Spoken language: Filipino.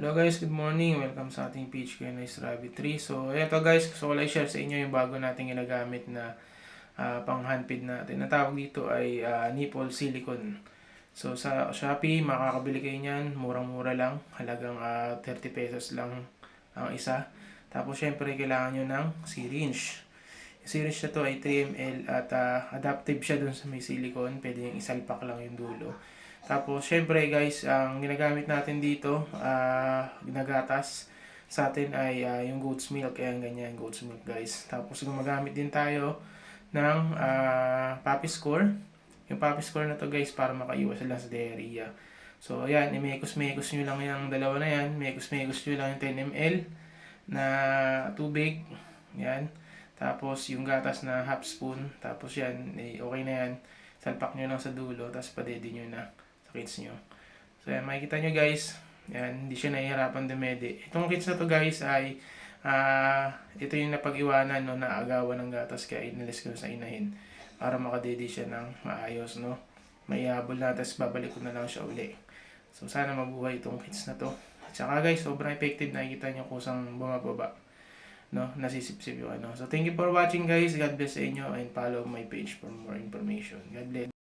Hello guys, good morning. Welcome sa ating page ko Nice Rabbit Tree. So, eto guys, gusto ko lang i-share sa inyo yung bago nating ginagamit na pang handpid natin. Ang tawag dito ay nipple silicone. So, sa Shopee, makakabili kayo niyan. Murang-mura lang. Halagang 30 pesos lang ang isa. Tapos, syempre, kailangan nyo ng syringe. Yung syringe na to ay 3 ml at adaptive siya dun sa may silicone. Pwede yung isalpak lang yung dulo. Tapos, syempre guys, ang ginagamit natin dito, ginagatas sa atin ay yung goat's milk. Kaya ganyan, goat's milk guys. Tapos, gumagamit din tayo ng Papi Score. Yung Papi Score na to guys, para makaiwas lang sa diarrhea. So, ayan, imekos-mekos nyo lang yung dalawa na yan. Mekos-mekos nyo lang yung 10 ml na tubig. Yan. Tapos, yung gatas na half spoon. Tapos yan, okay na yan. Salpak nyo lang sa dulo, tapos padede nyo na kits nyo. So yan, makikita nyo guys, yan, hindi siya nahihirapan dumede. Itong kits na to guys ay ito yung napag-iwanan no, na agawan ng gatas, kaya inalis ko sa inahin para makadede siya ng maayos, no. Maihabol na, tapos babalik ko na lang siya uli. So sana mabuhay itong kits na to. At saka guys, sobrang effective, nakikita nyo kusang bumababa, no, nasisipsip yung ano. So thank you for watching guys, God bless sa inyo, and follow my page for more information. God bless.